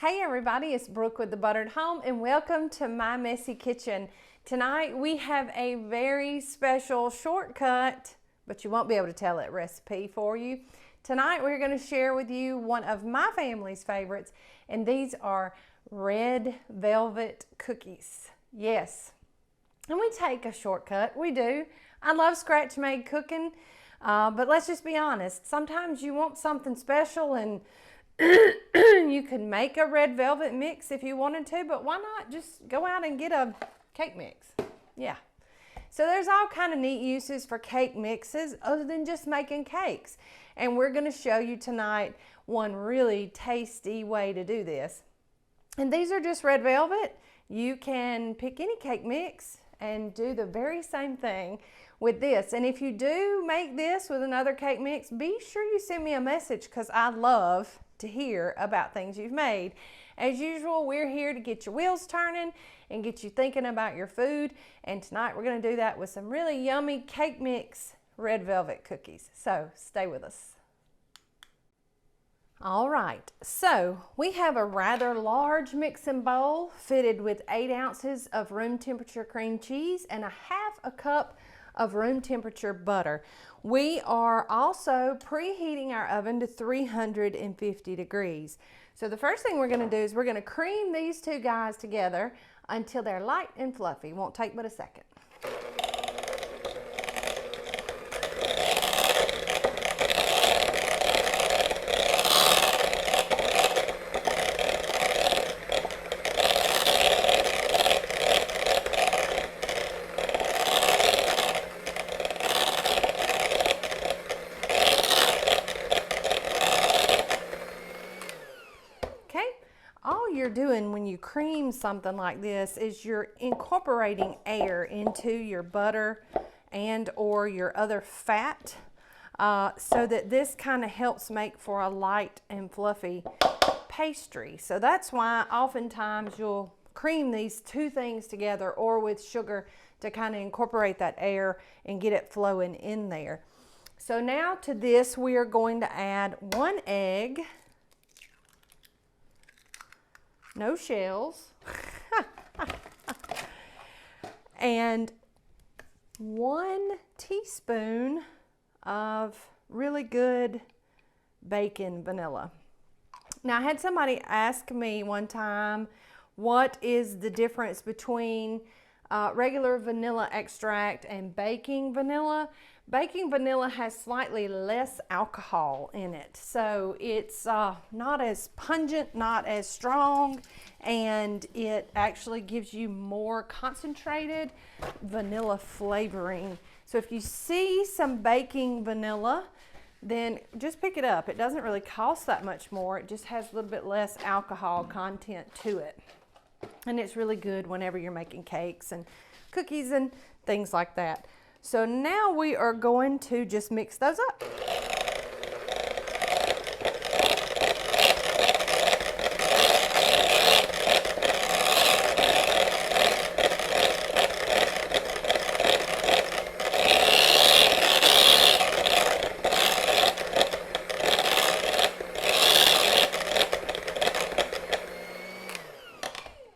Hey everybody, it's Brooke with The Buttered Home and welcome to My Messy Kitchen. Tonight we have a very special shortcut, but you won't be able to tell it, recipe for you. Tonight we're going to share with you one of my family's favorites, and these are red velvet cookies. Yes, and we take a shortcut, we do. I love scratch-made cooking, but let's just be honest, sometimes you want something special and you could make a red velvet mix if you wanted to, but why not just go out and get a cake mix? Yeah. So there's all kind of neat uses for cake mixes other than just making cakes. And we're going to show you tonight one really tasty way to do this. And these are just red velvet. You can pick any cake mix and do the very same thing with this. And if you do make this with another cake mix, be sure you send me a message because I love to hear about things you've made. As usual, we're here to get your wheels turning and get you thinking about your food. And tonight we're going to do that with some really yummy cake mix red velvet cookies. So stay with us. All right, so we have a rather large mixing bowl fitted with 8 ounces of room temperature cream cheese and a half a cup of room temperature butter. We are also preheating our oven to 350 degrees. So the first thing we're going to do is we're going to cream these two guys together until they're light and fluffy. Won't take but a second. You're doing when you cream something like this is you're incorporating air into your butter and or your other fat so that this kind of helps make for a light and fluffy pastry. So that's why oftentimes you'll cream these two things together or with sugar to kind of incorporate that air and get it flowing in there. So now to this we are going to add 1 egg. No shells, and 1 teaspoon of really good baking vanilla. Now I had somebody ask me one time, what is the difference between regular vanilla extract and baking vanilla? Baking vanilla has slightly less alcohol in it, so it's not as pungent, not as strong, and it actually gives you more concentrated vanilla flavoring. So if you see some baking vanilla, then just pick it up. It doesn't really cost that much more. It just has a little bit less alcohol content to it. And it's really good whenever you're making cakes and cookies and things like that. So now we are going to just mix those up.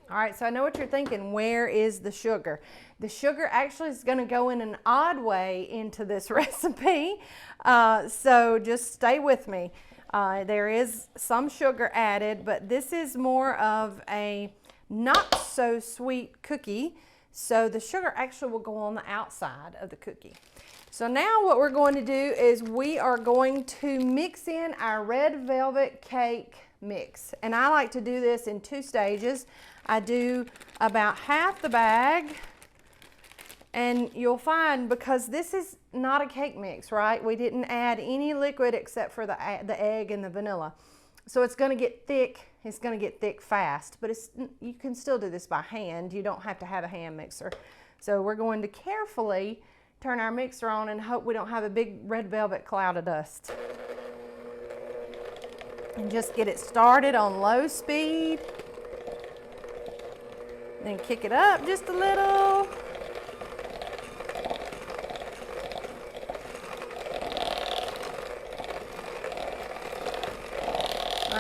All right, so I know what you're thinking, where is the sugar? The sugar actually is going to go in an odd way into this recipe, so just stay with me. There is some sugar added, but this is more of a not so sweet cookie, so the sugar actually will go on the outside of the cookie. So now what we're going to do is we are going to mix in our red velvet cake mix, and I like to do this in 2 stages. I do about half the bag, and you'll find because this is not a cake mix, right? We didn't add any liquid except for the egg and the vanilla. So it's going to get thick. It's going to get thick fast, but you can still do this by hand. You don't have to have a hand mixer. So we're going to carefully turn our mixer on and hope we don't have a big red velvet cloud of dust. And just get it started on low speed. Then kick it up just a little.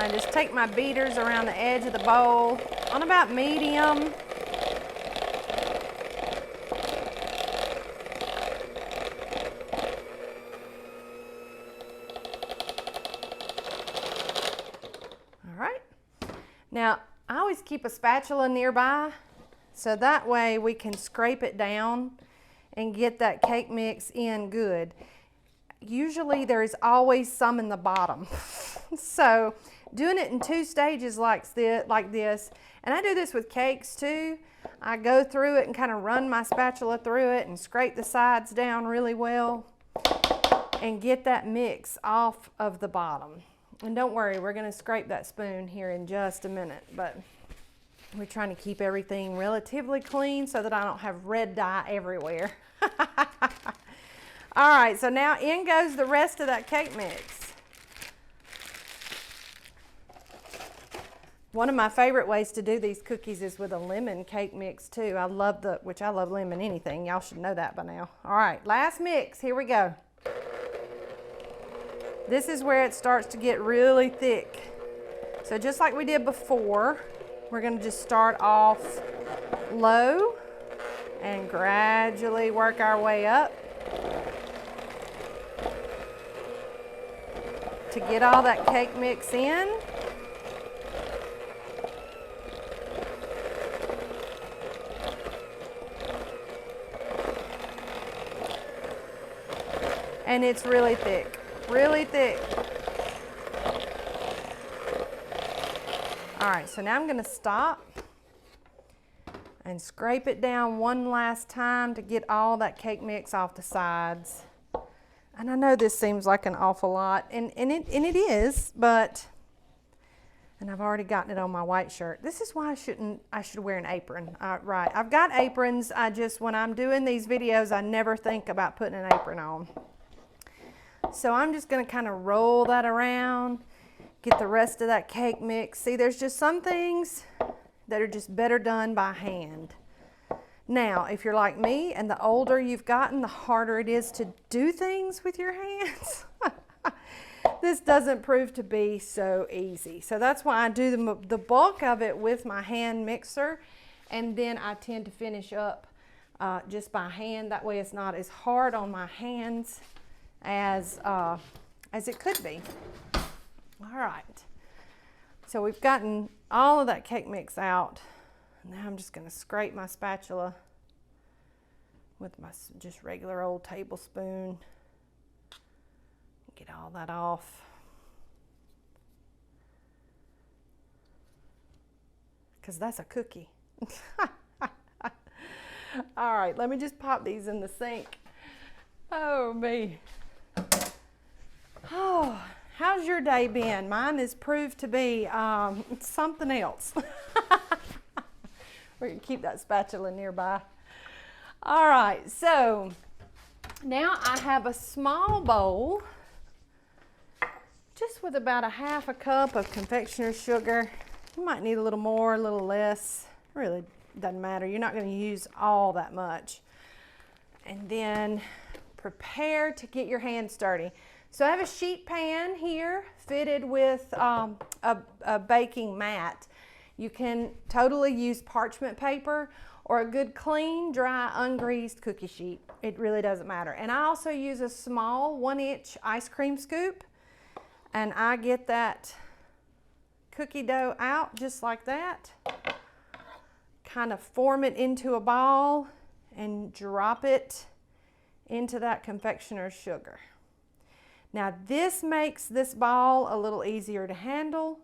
I just take my beaters around the edge of the bowl on about medium. All right. Now, I always keep a spatula nearby so that way we can scrape it down and get that cake mix in good. Usually there is always some in the bottom. So doing it in 2 stages like this, and I do this with cakes too. I go through it and kind of run my spatula through it and scrape the sides down really well and get that mix off of the bottom. And don't worry, we're going to scrape that spoon here in just a minute, but we're trying to keep everything relatively clean so that I don't have red dye everywhere. All right, so now in goes the rest of that cake mix. One of my favorite ways to do these cookies is with a lemon cake mix too. I love lemon anything. Y'all should know that by now. All right, last mix, here we go. This is where it starts to get really thick. So just like we did before, we're gonna just start off low and gradually work our way up to get all that cake mix in. And it's really thick, really thick. All right, so now I'm gonna stop and scrape it down one last time to get all that cake mix off the sides. And I know this seems like an awful lot, and it is, but, and I've already gotten it on my white shirt. This is why I should wear an apron. Right, I've got aprons, when I'm doing these videos, I never think about putting an apron on. So I'm just gonna kind of roll that around, get the rest of that cake mix. See, there's just some things that are just better done by hand. Now, if you're like me and the older you've gotten, the harder it is to do things with your hands. This doesn't prove to be so easy. So that's why I do the bulk of it with my hand mixer, and then I tend to finish up just by hand. That way it's not as hard on my hands as it could be. All right. So we've gotten all of that cake mix out. Now I'm just going to scrape my spatula with my just regular old tablespoon. Get all that off. Because that's a cookie. All right, let me just pop these in the sink. Oh, me. Oh, how's your day been? Mine has proved to be something else. We're gonna keep that spatula nearby. All right, so now I have a small bowl just with about 1/2 cup of confectioner's sugar. You might need a little more, a little less. It really doesn't matter. You're not gonna use all that much. And then prepare to get your hands dirty. So I have a sheet pan here fitted with a baking mat. You can totally use parchment paper or a good clean, dry, ungreased cookie sheet. It really doesn't matter. And I also use a small 1-inch ice cream scoop, and I get that cookie dough out just like that. Kind of form it into a ball and drop it into that confectioner's sugar. Now this makes this ball a little easier to handle,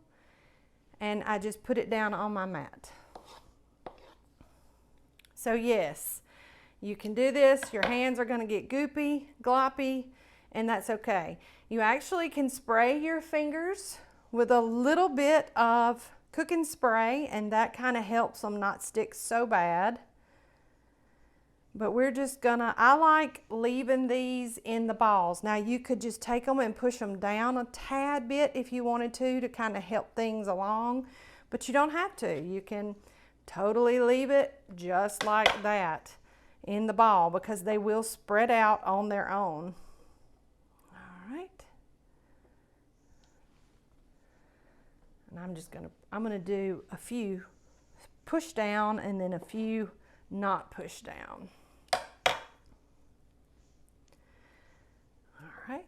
and I just put it down on my mat. So yes, you can do this. Your hands are going to get goopy, gloppy, and that's okay. You actually can spray your fingers with a little bit of cooking spray, and that kind of helps them not stick so bad. But we're just gonna, I like leaving these in the balls. Now you could just take them and push them down a tad bit if you wanted to kind of help things along, but you don't have to. You can totally leave it just like that in the ball because they will spread out on their own. All right. And I'm gonna do a few push down and then a few not push down. All right.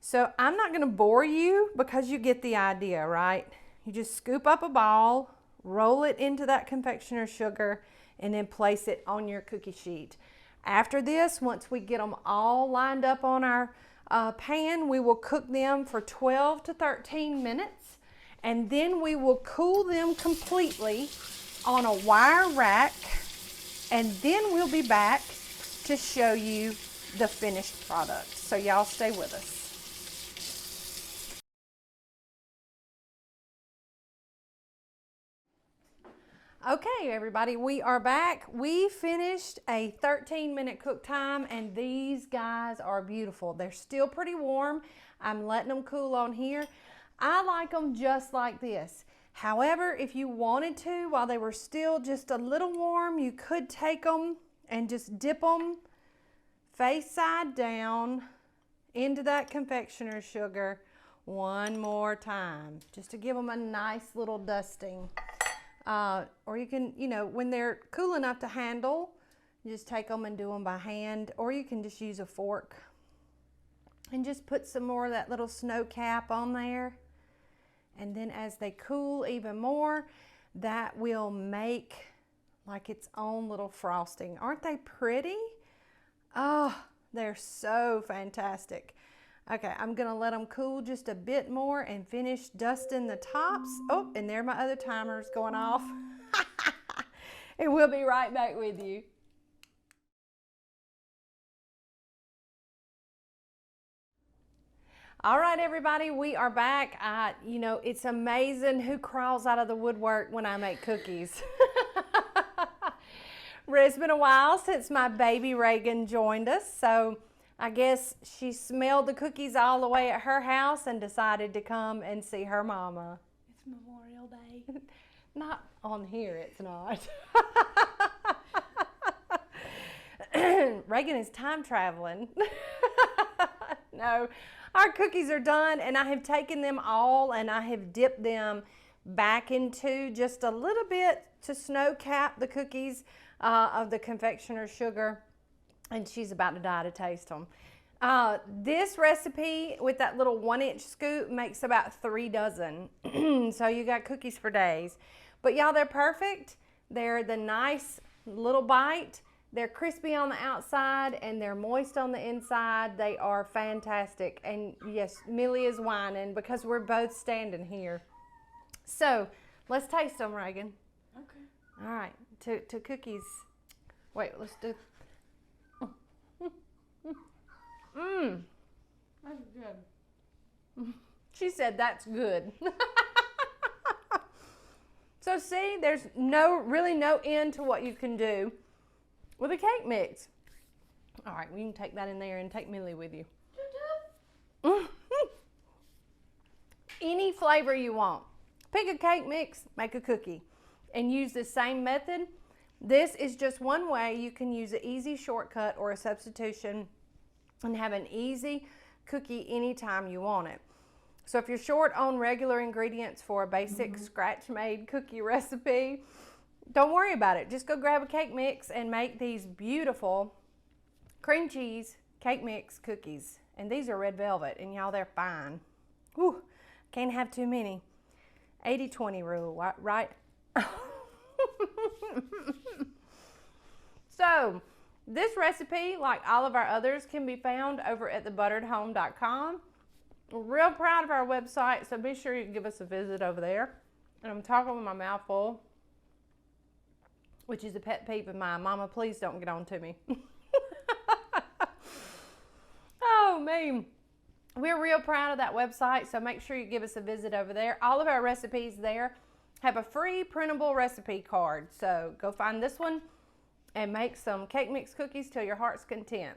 So I'm not gonna bore you because you get the idea, right? You just scoop up a ball, roll it into that confectioner's sugar, and then place it on your cookie sheet. After this, once we get them all lined up on our pan, we will cook them for 12 to 13 minutes, and then we will cool them completely on a wire rack, and then we'll be back to show you the finished product. So y'all stay with us. Okay, everybody, we are back. We finished a 13-minute cook time, and these guys are beautiful. They're still pretty warm. I'm letting them cool on here. I like them just like this. However, if you wanted to, while they were still just a little warm, you could take them and just dip them face side down into that confectioner's sugar one more time, just to give them a nice little dusting. Or you can, when they're cool enough to handle, you just take them and do them by hand, or you can just use a fork and just put some more of that little snow cap on there. And then as they cool even more, that will make like its own little frosting. Aren't they pretty? Oh, they're so fantastic. Okay, I'm gonna let them cool just a bit more and finish dusting the tops. Oh, and there my other timer's going off. And we'll be right back with you. All right, everybody, we are back. It's amazing who crawls out of the woodwork when I make cookies. It's been a while since my baby Reagan joined us, so I guess she smelled the cookies all the way at her house and decided to come and see her mama. It's Memorial Day. Not on here, it's not. Reagan is time traveling. No, our cookies are done, and I have taken them all and I have dipped them back into just a little bit to snow cap the cookies of the confectioner's sugar. And she's about to die to taste them. This recipe with that little 1-inch scoop makes about 3 dozen. So you got cookies for days. But y'all, they're perfect. They're the nice little bite. They're crispy on the outside and they're moist on the inside. They are fantastic. And yes, Millie is whining because we're both standing here. So let's taste them, Reagan. Okay. All right, to cookies. Wait, let's do. That's good. She said that's good. So see, there's really no end to what you can do with a cake mix. All right, we can take that in there and take Millie with you. Any flavor you want. Pick a cake mix, make a cookie, and use the same method. This is just one way you can use an easy shortcut or a substitution and have an easy cookie anytime you want it. So if you're short on regular ingredients for a basic scratch-made cookie recipe, don't worry about it. Just go grab a cake mix and make these beautiful cream cheese cake mix cookies. And these are red velvet, and y'all, they're fine. Whew, can't have too many. 80-20 rule, right? So this recipe, like all of our others, can be found over at thebutteredhome.com. We're real proud of our website, so be sure you give us a visit over there. And I'm talking with my mouth full, which is a pet peeve of mine. Mama, please don't get on to me. Oh, man. We're real proud of that website, so make sure you give us a visit over there. All of our recipes there have a free printable recipe card. So go find this one and make some cake mix cookies till your heart's content.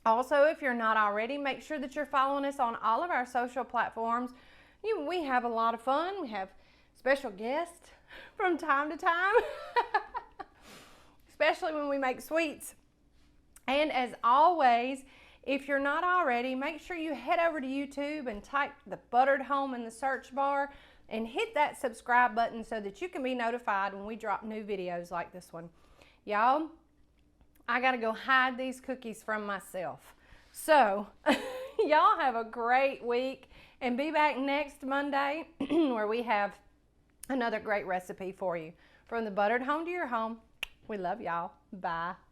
Also, if you're not already, make sure that you're following us on all of our social platforms. We have a lot of fun. We have special guests from time to time, especially when we make sweets. And as always, if you're not already, make sure you head over to YouTube and type The Buttered Home in the search bar. and hit that subscribe button so that you can be notified when we drop new videos like this one. Y'all, I gotta go hide these cookies from myself. So, y'all have a great week and be back next Monday where we have another great recipe for you. From the buttered home to your home, we love y'all. Bye.